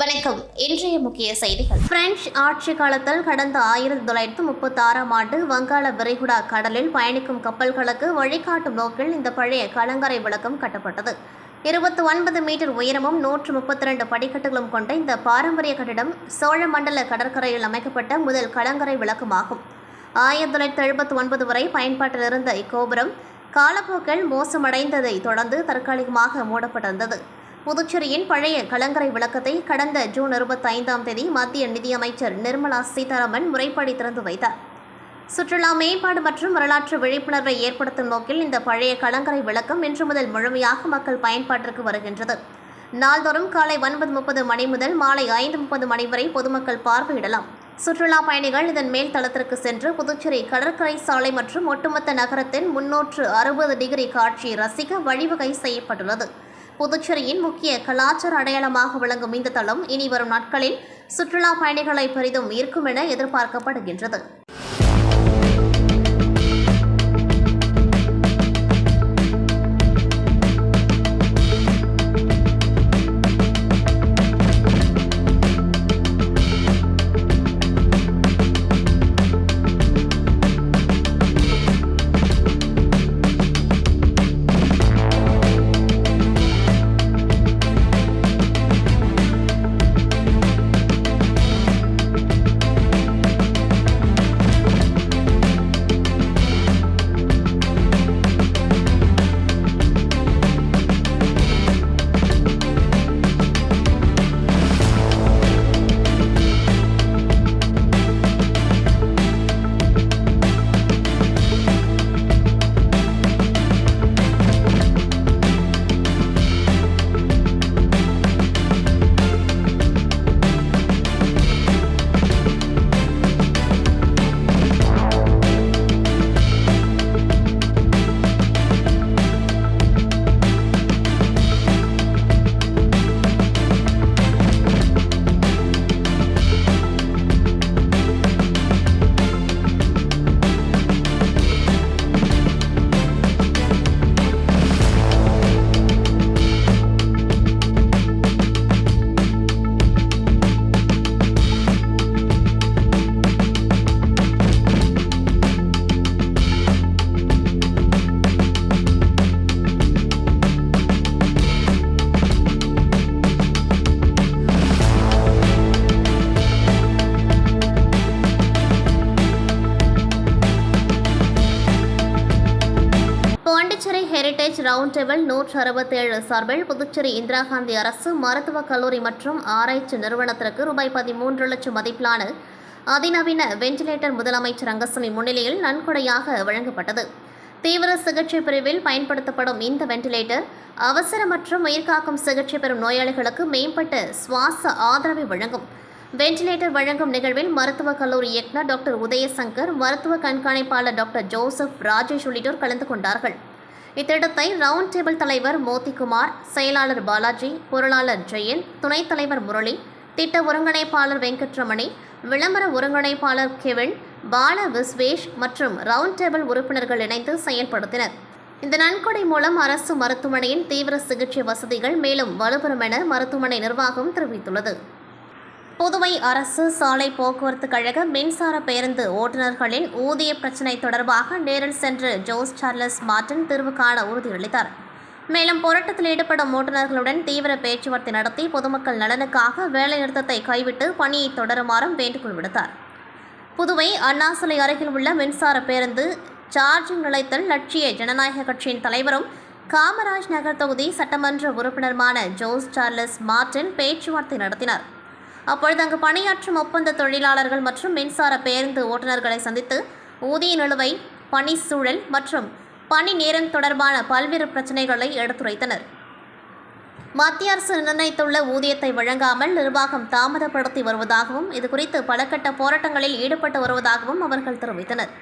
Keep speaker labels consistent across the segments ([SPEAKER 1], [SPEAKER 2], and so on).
[SPEAKER 1] வணக்கம். இன்றைய முக்கிய செய்திகள். பிரெஞ்சு ஆட்சி காலத்தில் கடந்த 1936ஆம் ஆண்டு வங்காள விரிகுடா கடலில் பயணிக்கும் கப்பல்களுக்கு வழிகாட்டும் நோக்கில் இந்த பழைய கலங்கரை விளக்கம் கட்டப்பட்டது. 29 மீட்டர் உயரமும் 132 படிக்கட்டுகளும் கொண்ட இந்த பாரம்பரிய கட்டிடம் சோழமண்டல கடற்கரையில் அமைக்கப்பட்ட முதல் கலங்கரை விளக்கமாகும். 1979 வரை பயன்பாட்டில் இருந்த இக்கோபுரம் காலப்போக்கில் மோசமடைந்ததை தொடர்ந்து தற்காலிகமாக மூடப்பட்டிருந்தது. புதுச்சேரியின் பழைய கலங்கரை விளக்கத்தை கடந்த ஜூன் 25ஆம் தேதி மத்திய நிதியமைச்சர் நிர்மலா சீதாராமன் முறைப்படி திறந்து வைத்தார். சுற்றுலா மேம்பாடு மற்றும் வரலாற்று விழிப்புணர்வை ஏற்படுத்தும் நோக்கில் இந்த பழைய கலங்கரை விளக்கம் இன்று முதல் முழுமையாக மக்கள் பயன்பாட்டிற்கு வருகின்றது. நாள்தோறும் காலை 9:30 மணி முதல் மாலை 5:30 மணி வரை பொதுமக்கள் பார்வையிடலாம். சுற்றுலா பயணிகள் இதன் மேல் தளத்திற்கு சென்று புதுச்சேரி கடற்கரை சாலை மற்றும் ஒட்டுமொத்த நகரத்தின் 360 டிகிரி காட்சியை ரசிக்க வழிவகை செய்யப்பட்டுள்ளது. புதுச்சேரியின் முக்கிய கலாச்சார அடையாளமாக விளங்கும் இந்த தளம் இனி வரும் நாட்களில் சுற்றுலா பயணிகளை பெரிதும் ஈர்க்கும் என எதிர்பார்க்கப்படுகின்றது. புதுச்சேரி ஹெரிடேஜ் ரவுண்ட் டேபிள் 167 சார்பில் புதுச்சேரி இந்திரா காந்தி அரசு மருத்துவக் கல்லூரி மற்றும் ஆராய்ச்சி நிறுவனத்திற்கு ரூபாய் 13 லட்சம் மதிப்பிலான அதிநவீன வெண்டிலேட்டர் முதலமைச்சர் ரங்கசாமி முன்னிலையில் நன்கொடையாக வழங்கப்பட்டது. தீவிர சிகிச்சை பிரிவில் பயன்படுத்தப்படும் இந்த வெண்டிலேட்டர் அவசர மற்றும் உயிர்காக்கும் சிகிச்சை பெறும் நோயாளிகளுக்கு மேம்பட்ட சுவாச ஆதரவை வழங்கும். வெண்டிலேட்டர் வழங்கும் நிகழ்வில் மருத்துவக் கல்லூரி இயக்குநர் டாக்டர் உதயசங்கர், மருத்துவ கண்காணிப்பாளர் டாக்டர் ஜோசப், ராஜேஷ் உள்ளிட்டோர் கலந்து கொண்டார்கள். இத்திட்டத்தை ரவுண்ட் டேபிள் தலைவர் மோதிகுமார், செயலாளர் பாலாஜி, பொருளாளர் ஜெயன், துணைத் தலைவர் முரளி, திட்ட ஒருங்கிணைப்பாளர் வெங்கட்ரமணி, விளம்பர ஒருங்கிணைப்பாளர் கெவின், பால விஸ்வேஷ் மற்றும் ரவுண்ட் டேபிள் உறுப்பினர்கள் இணைந்து செயல்படுத்தினர். இந்த நன்கொடை மூலம் அரசு மருத்துவமனையின் தீவிர சிகிச்சை வசதிகள் மேலும் வலுப்பெறும் என மருத்துவமனை நிர்வாகம் தெரிவித்துள்ளது. புதுவை அரசு சாலை போக்குவரத்து கழக மின்சார பேருந்து ஓட்டுநர்களின் ஊதிய பிரச்சினை தொடர்பாக நேரில் சென்று ஜோஸ் சார்லஸ் மார்டின் தீர்வு காண உறுதியளித்தார். மேலும் போராட்டத்தில் ஈடுபடும் ஓட்டுநர்களுடன் தீவிர பேச்சுவார்த்தை நடத்தி பொதுமக்கள் நலனுக்காக வேலைநிறுத்தத்தை கைவிட்டு பணியை தொடருமாறும் வேண்டுகோள் விடுத்தார். புதுவை அண்ணா சிலை அருகில் உள்ள மின்சார பேருந்து சார்ஜிங் நிலையத்தில் லட்சிய ஜனநாயக கட்சியின் தலைவரும் காமராஜ் நகர் தொகுதி சட்டமன்ற உறுப்பினருமான ஜோஸ் சார்லஸ் மார்டின் பேச்சுவார்த்தை நடத்தினார். அப்பொழுது அங்கு பணியாற்றும் ஒப்பந்த தொழிலாளர்கள் மற்றும் மின்சார பேருந்து ஓட்டுநர்களை சந்தித்து ஊதிய நிலுவை, பணி சூழல் மற்றும் பணி நேரம் தொடர்பான பல்வேறு பிரச்சினைகளை எடுத்துரைத்தனர். மத்திய அரசு நிர்ணயித்துள்ள ஊதியத்தை வழங்காமல் நிர்வாகம் தாமதப்படுத்தி வருவதாகவும் இதுகுறித்து பல கட்ட போராட்டங்களில் ஈடுபட்டு வருவதாகவும் அவர்கள் தெரிவித்தனர்.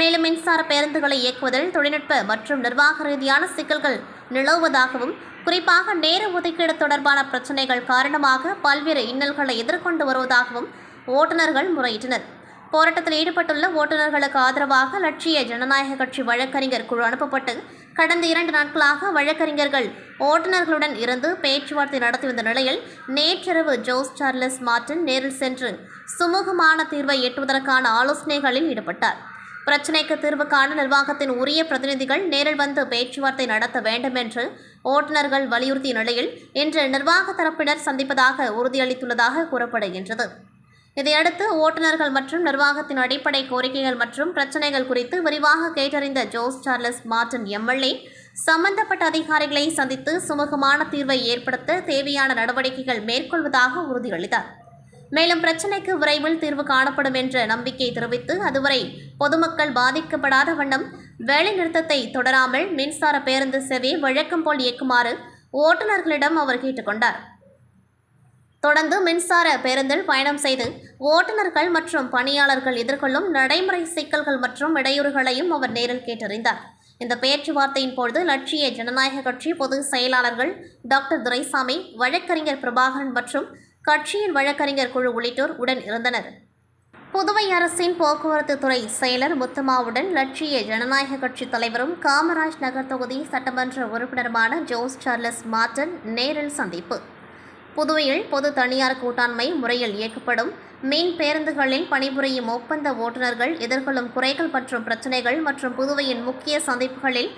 [SPEAKER 1] மேலும் மின்சார பேருந்துகளை இயக்குவதில் தொழில்நுட்ப மற்றும் நிர்வாக ரீதியான சிக்கல்கள் நிலவுவதாகவும், குறிப்பாக நேர ஒதுக்கீடு தொடர்பான பிரச்சினைகள் காரணமாக பல்வேறு இன்னல்களை எதிர்கொண்டு வருவதாகவும் ஓட்டுநர்கள் முறையிட்டனர். போராட்டத்தில் ஈடுபட்டுள்ள ஓட்டுநர்களுக்கு ஆதரவாக லட்சிய ஜனநாயக கட்சி வழக்கறிஞர் குழு அனுப்பப்பட்டு கடந்த 2 நாட்களாக வழக்கறிஞர்கள் ஓட்டுநர்களுடன் இருந்து பேச்சுவார்த்தை நடத்தி வந்த நிலையில் நேற்றிரவு ஜோஸ் சார்லஸ் மார்டின் நேரில் சென்று சுமூகமான தீர்வை எட்டுவதற்கான ஆலோசனைகளில் ஈடுபட்டார். பிரச்சினைக்கு தீர்வு காண நிர்வாகத்தின் உரிய பிரதிநிதிகள் நேரில் வந்து பேச்சுவார்த்தை நடத்த வேண்டும் என்று ஓட்டுநர்கள் வலியுறுத்திய நிலையில் இன்று நிர்வாக தரப்பினர் சந்திப்பதாக உறுதியளித்துள்ளதாக கூறப்படுகின்றது. இதையடுத்து ஓட்டுநர்கள் மற்றும் நிர்வாகத்தின் அடிப்படை கோரிக்கைகள் மற்றும் பிரச்சினைகள் குறித்து விரிவாக கேட்டறிந்த ஜோஸ் சார்லஸ் மார்டின் எம்எல்ஏ சம்பந்தப்பட்ட அதிகாரிகளை சந்தித்து சுமூகமான தீர்வை ஏற்படுத்த தேவையான நடவடிக்கைகள் மேற்கொள்வதாக உறுதியளித்தார். மேலும் பிரச்சினைக்கு விரைவில் தீர்வு காணப்படும் என்ற நம்பிக்கை தெரிவித்து அதுவரை பொதுமக்கள் பாதிக்கப்படாத வண்ணம் வேலைநிறுத்தத்தை தொடராமல் மின்சார பேருந்து சேவையை வழக்கம் போல் இயக்குமாறு ஓட்டுநர்களிடம் அவர் கேட்டுக்கொண்டார். தொடர்ந்து மின்சார பேருந்தில் பயணம் செய்து ஓட்டுநர்கள் மற்றும் பணியாளர்கள் எதிர்கொள்ளும் நடைமுறை சிக்கல்கள் மற்றும் இடையூறுகளையும் அவர் நேரில் கேட்டறிந்தார். இந்த பேச்சுவார்த்தையின் பொழுது லட்சிய ஜனநாயக கட்சி பொதுச் செயலாளர்கள் டாக்டர் துரைசாமி, வழக்கறிஞர் பிரபாகரன் மற்றும் கட்சியின் வழக்கறிஞர் குழு உள்ளிட்டோர் உடன் இருந்தனர். புதுவை அரசின் போக்குவரத்து துறை செயலர் முத்தம்மாவுடன் லட்சிய ஜனநாயக கட்சி தலைவரும் காமராஜ் நகர் தொகுதி சட்டமன்ற உறுப்பினருமான ஜோஸ் சார்லஸ் மார்டின் நேரில் சந்திப்பு. புதுவையில் பொது தனியார் கூட்டாண்மை முறையில் இயக்கப்படும் மின் பேருந்துகளில் பணிபுரியும் ஒப்பந்த ஓட்டுநர்கள் எதிர்கொள்ளும் குறைகள் மற்றும் பிரச்சினைகள் மற்றும் புதுவையின் முக்கிய சந்திப்புகளில்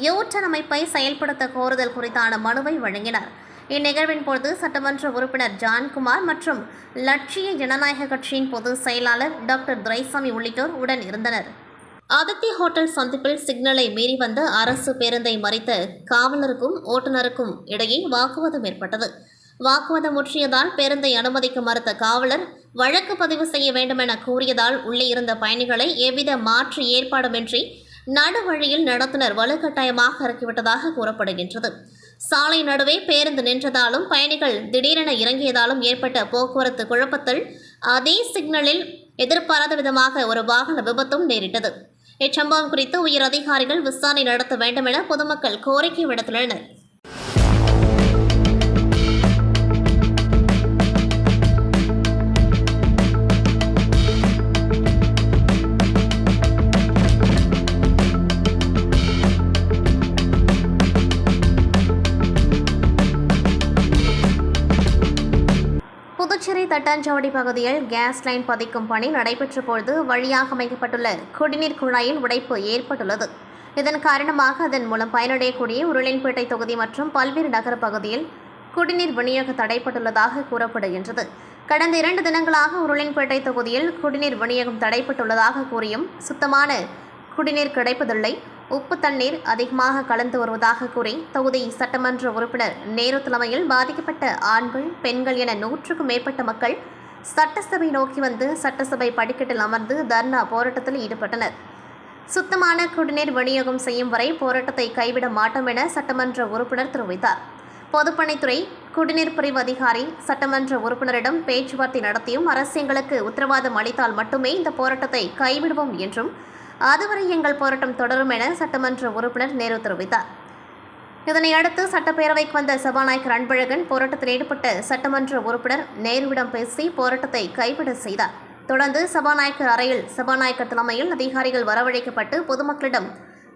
[SPEAKER 1] யூ-டர்ன் அமைப்பை செயல்படுத்த கோருதல் குறித்தான மனுவை வழங்கினார். இந்நிகழ்வின் போது சட்டமன்ற உறுப்பினர் ஜான்குமார் மற்றும் லட்சிய ஜனநாயக கட்சியின் பொதுச் செயலாளர் டாக்டர் துரைசாமி உள்ளிட்டோர் உடன் இருந்தனர். ஆதித்ய ஹோட்டல் சந்திப்பில் சிக்னலை மீறி வந்த அரசு பேருந்தை மறித்த காவலருக்கும் ஓட்டுநருக்கும் இடையே வாக்குவாதம் ஏற்பட்டது. வாக்குவாதம் முற்றியதால் பேருந்தை அனுமதிக்க மறுத்த காவலர் வழக்கு பதிவு செய்ய வேண்டுமென கூறியதால் உள்ளே இருந்த பயணிகளை எவ்வித மாற்று ஏற்பாடுமின்றி நடுவழியில் நடத்துனர் வலுக்கட்டாயமாக இறக்கிவிட்டதாக கூறப்படுகின்றது. சாலை நடுவே பேருந்து நின்றதாலும் பயணிகள் திடீரென இறங்கியதாலும் ஏற்பட்ட போக்குவரத்து குழப்பத்தில் அதே சிக்னலில் எதிர்பாராத விதமாக ஒரு வாகன விபத்தும் நேரிட்டது. இச்சம்பவம் குறித்து உயர் அதிகாரிகள் விசாரணை நடத்த வேண்டும் என பொதுமக்கள் கோரிக்கை விடுத்துள்ளனர். புதுச்சேரி தட்டாஞ்சாவடி பகுதியில் கேஸ் லைன் பதிக்கும் பணி நடைபெற்ற பொழுது வழியாக அமைக்கப்பட்டுள்ள குடிநீர் குழாயில் உடைப்பு ஏற்பட்டுள்ளது. இதன் காரணமாக அதன் மூலம் பயனடையக்கூடிய உருளையன்பேட்டை தொகுதி மற்றும் பல்வேறு நகர பகுதியில் குடிநீர் விநியோகம் தடைப்பட்டுள்ளதாக கூறப்படுகின்றது. கடந்த 2 தினங்களாக உருளையன்பேட்டை தொகுதியில் குடிநீர் விநியோகம் தடைப்பட்டுள்ளதாக கூறியும் சுத்தமான குடிநீர் கிடைப்பதில்லை, உப்பு தண்ணீர் அதிகமாக கலந்து வருவதாக கூறி தொகுதி சட்டமன்ற உறுப்பினர் நேரு தலைமையில் பாதிக்கப்பட்ட ஆண்கள், பெண்கள் என 100க்கும் மேற்பட்ட மக்கள் சட்டசபை நோக்கி வந்து சட்டசபை படிக்கட்டில் அமர்ந்து தர்ணா போராட்டத்தில் ஈடுபட்டனர். சுத்தமான குடிநீர் விநியோகம் செய்யும் வரை போராட்டத்தை கைவிட மாட்டோம் என சட்டமன்ற உறுப்பினர் தெரிவித்தார். பொதுப்பணித்துறை குடிநீர் பிரிவு அதிகாரி சட்டமன்ற உறுப்பினரிடம் பேச்சுவார்த்தை நடத்தியும் அரசு எங்களுக்கு உத்தரவாதம் அளித்தால் மட்டுமே இந்த போராட்டத்தை கைவிடுவோம் என்றும் அதுவரை எங்கள் போராட்டம் தொடரும் என சட்டமன்ற உறுப்பினர் நேரு தெரிவித்தார். இதனையடுத்து சட்டப்பேரவைக்கு வந்த சபாநாயகர் அன்பழகன் போராட்டத்தில் ஈடுபட்ட சட்டமன்ற உறுப்பினர் நேருவிடம் பேசி போராட்டத்தை கைவிட செய்தார். தொடர்ந்து சபாநாயகர் அறையில் சபாநாயகர் தலைமையில் அதிகாரிகள் வரவழைக்கப்பட்டு பொதுமக்களிடம்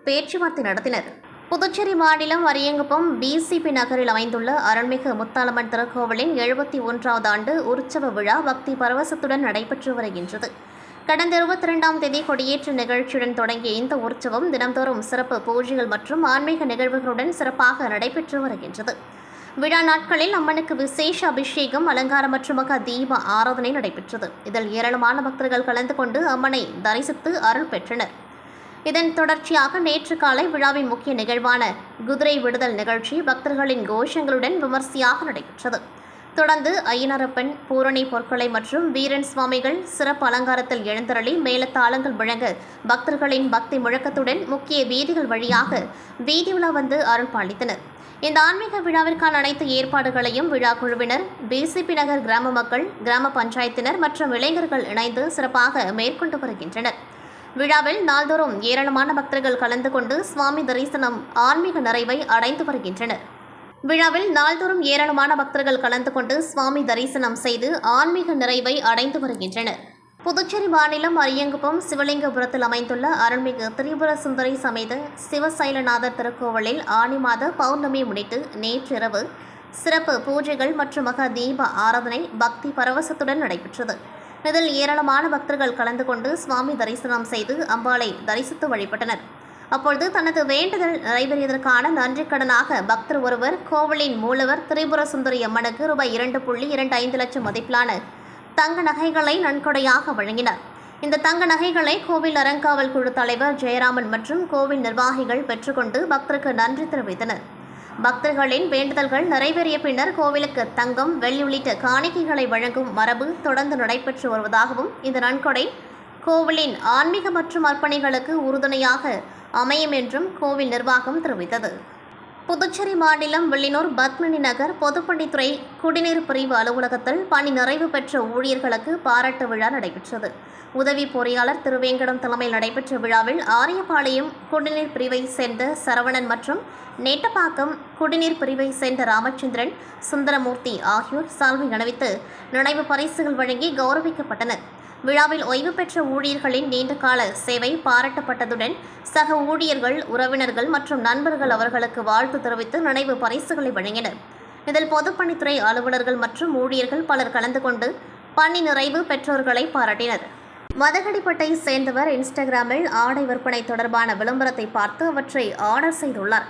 [SPEAKER 1] பேச்சுவார்த்தை நடத்தினர். புதுச்சேரி மாநிலம் அரியங்குப்பம் பிசிபி நகரில் அமைந்துள்ள அருள்மிகு முத்தாலம்மன் திருக்கோவிலின் 71வது ஆண்டு உற்சவ விழா பக்தி பரவசத்துடன் நடைபெற்று வருகின்றது. கடந்த 22ஆம் தேதி கொடியேற்ற நிகழ்ச்சியுடன் தொடங்கிய இந்த உற்சவம் தினந்தோறும் சிறப்பு பூஜைகள் மற்றும் ஆன்மீக நிகழ்வுகளுடன் சிறப்பாக நடைபெற்று வருகின்றது. விழா நாட்களில் அம்மனுக்கு விசேஷ அபிஷேகம், அலங்காரம் மற்றும் மகா தீப ஆராதனை நடைபெற்றது. இதில் ஏராளமான பக்தர்கள் கலந்து கொண்டு அம்மனை தரிசித்து அருள் பெற்றனர். இதன் தொடர்ச்சியாக நேற்று காலை விழாவின் முக்கிய நிகழ்வான குதிரை விடுதல் நிகழ்ச்சி பக்தர்களின் கோஷங்களுடன் விமர்சையாக நடைபெற்றது. தொடர்ந்து ஐயனாரப்பன், பூரணி பொற்கொலை மற்றும் வீரன் சுவாமிகள் சிறப்பு அலங்காரத்தில் எழுந்தருளி மேளதாளங்கள் முழங்க பக்தர்களின் பக்தி முழக்கத்துடன் முக்கிய வீதிகள் வழியாக வீதி உலா வந்து அருள் பாலித்தனர். இந்த ஆன்மீக விழாவிற்கான அனைத்து ஏற்பாடுகளையும் விழா குழுவினர், பிசிபி நகர் கிராம மக்கள், கிராம பஞ்சாயத்தினர் மற்றும் இளைஞர்கள் இணைந்து சிறப்பாக மேற்கொண்டு வருகின்றனர். விழாவில் நாள்தோறும் ஏராளமான பக்தர்கள் கலந்து கொண்டு சுவாமி தரிசனம், ஆன்மீக நிறைவை அடைந்து வருகின்றனர். விழாவில் நாள்தோறும் ஏராளமான பக்தர்கள் கலந்து கொண்டு சுவாமி தரிசனம் செய்து ஆன்மீக நிறைவை அடைந்து வருகின்றனர். புதுச்சேரி மாநிலம் அரியங்குப்பம் சிவலிங்கபுரத்தில் அமைந்துள்ள அருள்மிகு திரிபுர சுந்தரி சமேத சிவசைலநாதர் திருக்கோவிலில் ஆனி மாத பௌர்ணமியை முன்னிட்டு நேற்றிரவு சிறப்பு பூஜைகள் மற்றும் மகா தீப ஆராதனை பக்தி பரவசத்துடன் நடைபெற்றது. இதில் ஏராளமான பக்தர்கள் கலந்து கொண்டு சுவாமி தரிசனம் செய்து அம்பாளை தரிசித்து வழிபட்டனர். அப்பொழுது தனது வேண்டுதல் நிறைவேறியதற்கான நன்றிக்கடனாக பக்தர் ஒருவர் கோவிலின் மூலவர் திரிபுர சுந்தரி அம்மனுக்கு ரூபாய் 2.25 லட்சம் மதிப்பிலான தங்க நகைகளை நன்கொடையாக வழங்கினார். இந்த தங்க நகைகளை கோவில் அறங்காவல் குழு தலைவர் ஜெயராமன் மற்றும் கோவில் நிர்வாகிகள் பெற்றுக்கொண்டு பக்தருக்கு நன்றி தெரிவித்தனர். பக்தர்களின் வேண்டுதல்கள் நிறைவேறிய பின்னர் கோவிலுக்கு தங்கம், வெள்ளி உள்ளிட்ட காணிக்கைகளை வழங்கும் மரபு தொடர்ந்து நடைபெற்று வருவதாகவும் இந்த நன்கொடை கோவிலின் ஆன்மீக மற்றும் அர்ப்பணிகளுக்கு உறுதுணையாக அமையும் என்றும் கோவில் நிர்வாகம் தெரிவித்தது. புதுச்சேரி மாநிலம் வில்லியனூர் பத்மினி நகர் பொதுப்பணித்துறை குடிநீர் பிரிவு அலுவலகத்தில் பணி நிறைவு பெற்ற ஊழியர்களுக்கு பாராட்டு விழா நடைபெற்றது. உதவி பொறியாளர் திருவேங்கடம் தலைமையில் நடைபெற்ற விழாவில் ஆரியபாளையம் குடிநீர் பிரிவை சேர்ந்த சரவணன் மற்றும் நேட்டப்பாக்கம் குடிநீர் பிரிவை சேர்ந்த ராமச்சந்திரன், சுந்தரமூர்த்தி ஆகியோர் சால்வை அணிவித்து நினைவு பரிசுகள் வழங்கி கௌரவிக்கப்பட்டனர். விழாவில் ஓய்வு பெற்ற ஊழியர்களின் நீண்டகால சேவை பாராட்டப்பட்டதுடன் சக ஊழியர்கள், உறவினர்கள் மற்றும் நண்பர்கள் அவர்களுக்கு வாழ்த்து தெரிவித்து நினைவு பரிசுகளை வழங்கினர். இதில் பொதுப்பணித்துறை அலுவலர்கள் மற்றும் ஊழியர்கள் பலர் கலந்து கொண்டு பணி நிறைவு பெற்றோர்களை பாராட்டினர். மதகடிப்பட்டை சேர்ந்தவர் இன்ஸ்டாகிராமில் ஆடை விற்பனை தொடர்பான விளம்பரத்தை பார்த்து அவற்றை ஆர்டர் செய்துள்ளார்.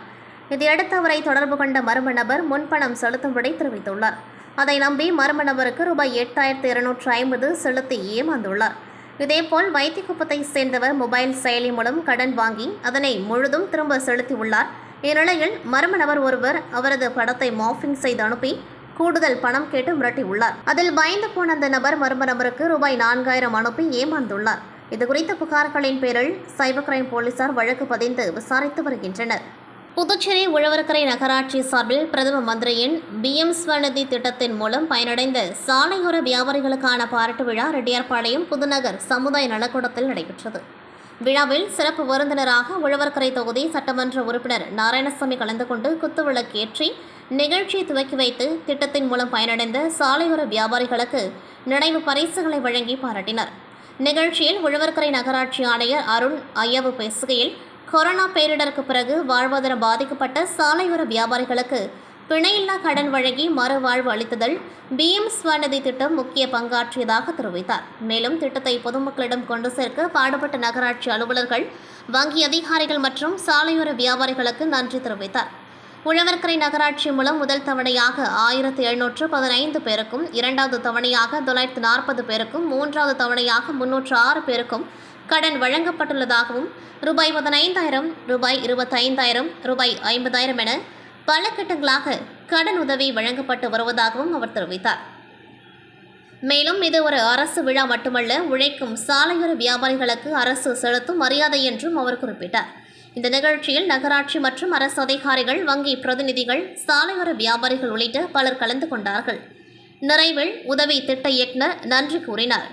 [SPEAKER 1] இதையடுத்து அவரை தொடர்பு கொண்ட மர்ம நபர் முன்பணம் செலுத்தும்படி தெரிவித்துள்ளார். அதை நம்பி மர்ம நபருக்கு ரூபாய் 8,250 செலுத்தி ஏமாந்துள்ளார். இதேபோல் வைத்திக்குப்பத்தை சேர்ந்தவர் மொபைல் செயலி மூலம் கடன் வாங்கி அதனை முழுதும் திரும்ப செலுத்தியுள்ளார். இந்நிலையில் மர்ம நபர் ஒருவர் அவரது படத்தை மார்பிங் செய்து அனுப்பி கூடுதல் பணம் கேட்டு மிரட்டியுள்ளார். அதில் பயந்து போன அந்த நபர் மர்ம நபருக்கு ரூபாய் 4,000 அனுப்பி ஏமாந்துள்ளார். இதுகுறித்த புகார்களின் பேரில் சைபர் கிரைம் போலீசார் வழக்கு பதிந்து விசாரித்து வருகின்றனர். புதுச்சேரி உழவர்கரை நகராட்சி சார்பில் பிரதம மந்திரியின் PM ஸ்வநிதி திட்டத்தின் மூலம் பயனடைந்த சாலையோர வியாபாரிகளுக்கான பாராட்டு விழா ரெட்டியார்பாளையம் புதுநகர் சமுதாய நலக்கூடத்தில் நடைபெற்றது. விழாவில் சிறப்பு விருந்தினராக உழவர்கரை தொகுதி சட்டமன்ற உறுப்பினர் நாராயணசாமி கலந்து கொண்டு குத்துவிளக்கேற்றி நிகழ்ச்சியை துவக்கி வைத்து திட்டத்தின் மூலம் பயனடைந்த சாலையோர வியாபாரிகளுக்கு நினைவு பரிசுகளை வழங்கி பாராட்டினார். நிகழ்ச்சியில் உழவர்கரை நகராட்சி ஆணையர் அருண் ஐயாவு பேசுகையில், கொரோனா பேரிடருக்கு பிறகு வாழ்வாதாரம் பாதிக்கப்பட்ட சாலையோர வியாபாரிகளுக்கு பிணையில்லா கடன் வழங்கி மறுவாழ்வு அளித்ததில் PM ஸ்வநிதி திட்டம் முக்கிய பங்காற்றியதாக தெரிவித்தார். மேலும் திட்டத்தை பொதுமக்களிடம் கொண்டு சேர்க்க பாடுபட்ட நகராட்சி அலுவலர்கள், வங்கி அதிகாரிகள் மற்றும் சாலையோர வியாபாரிகளுக்கு நன்றி தெரிவித்தார். உழவர்கரை நகராட்சி மூலம் முதல் தவணையாக 1,715 பேருக்கும், இரண்டாவது தவணையாக 940 பேருக்கும், மூன்றாவது தவணையாக 306 பேருக்கும் கடன் வழங்கப்பட்டுள்ளதாகவும் ரூபாய் 15,000, ரூபாய் 25,000, ரூபாய் 50,000 என பல கட்டங்களாக கடன் உதவி வழங்கப்பட்டு வருவதாகவும் அவர் தெரிவித்தார். மேலும் இது ஒரு அரசு விழா மட்டுமல்ல, உழைக்கும் சாலையோர வியாபாரிகளுக்கு அரசு செலுத்தும் மரியாதை என்றும் அவர் குறிப்பிட்டார். இந்த நிகழ்ச்சியில் நகராட்சி மற்றும் அரசு அதிகாரிகள், வங்கி பிரதிநிதிகள், சாலையோர வியாபாரிகள் உள்ளிட்ட பலர் கலந்து கொண்டார்கள். நிறைவில் உதவி திட்ட இயக்குநர் நன்றி கூறினார்.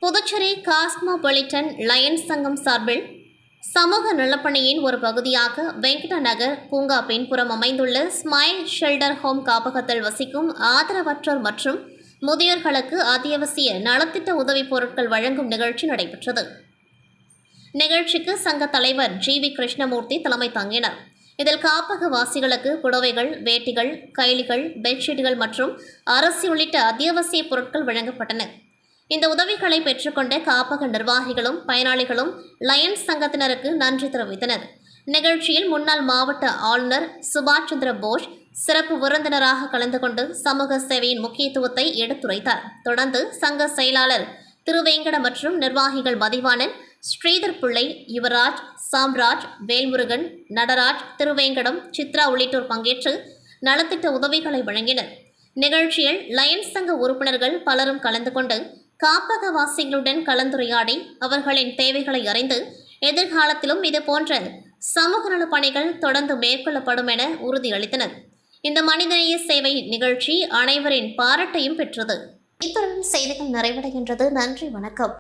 [SPEAKER 1] புதுச்சேரி காஸ்மோபாலிட்டன் லயன்ஸ் சங்கம் சார்பில் சமூக நலப்பணியின் ஒரு பகுதியாக வெங்கட நகர் பூங்கா பின்புறம் அமைந்துள்ள ஸ்மைல் ஷெல்டர் ஹோம் காப்பகத்தில் வசிக்கும் ஆதரவற்றோர் மற்றும் முதியோர்களுக்கு அத்தியாவசிய நலத்திட்ட உதவிப் பொருட்கள் வழங்கும் நிகழ்ச்சி நடைபெற்றது. நிகழ்ச்சிக்கு சங்க தலைவர் GV கிருஷ்ணமூர்த்தி தலைமை தாங்கினார். இதில் காப்பக வாசிகளுக்கு புடவைகள், வேட்டிகள், கைலிகள், பெட்ஷீட்டுகள் மற்றும் அரிசி உள்ளிட்ட அத்தியாவசிய பொருட்கள் வழங்கப்பட்டன. இந்த உதவிகளை பெற்றுக்கொண்ட காப்பக நிர்வாகிகளும் பயனாளிகளும் லயன்ஸ் சங்கத்தினருக்கு நன்றி தெரிவித்தனர். நிகழ்ச்சியில் முன்னாள் மாவட்ட ஆளுநர் சுபாஷ் சந்திர போஸ் சிறப்பு விருந்தினராக கலந்து கொண்டு சமூக சேவையின் முக்கியத்துவத்தை எடுத்துரைத்தார். தொடர்ந்து சங்க செயலாளர் திருவேங்கட மற்றும் நிர்வாகிகள் மதிவாணன், ஸ்ரீதர் பிள்ளை, யுவராஜ், சாம்ராஜ், வேல்முருகன், நடராஜ், திருவேங்கடம், சித்ரா உள்ளிட்டோர் பங்கேற்று நலத்திட்ட உதவிகளை வழங்கினர். நிகழ்ச்சியில் லயன்ஸ் சங்க உறுப்பினர்கள் பலரும் கலந்து கொண்டு காப்பகவாசிகளுடன் கலந்துரையாடி அவர்களின் தேவைகளை அறிந்து எதிர்காலத்திலும் இதுபோன்ற சமூக நல பணிகள் தொடர்ந்து மேற்கொள்ளப்படும் என உறுதியளித்தனர். இந்த மனிதநேய சேவை நிகழ்ச்சி அனைவரின் பாராட்டையும் பெற்றது. இத்துடன் செய்திகள் நிறைவடைகின்றது. நன்றி, வணக்கம்.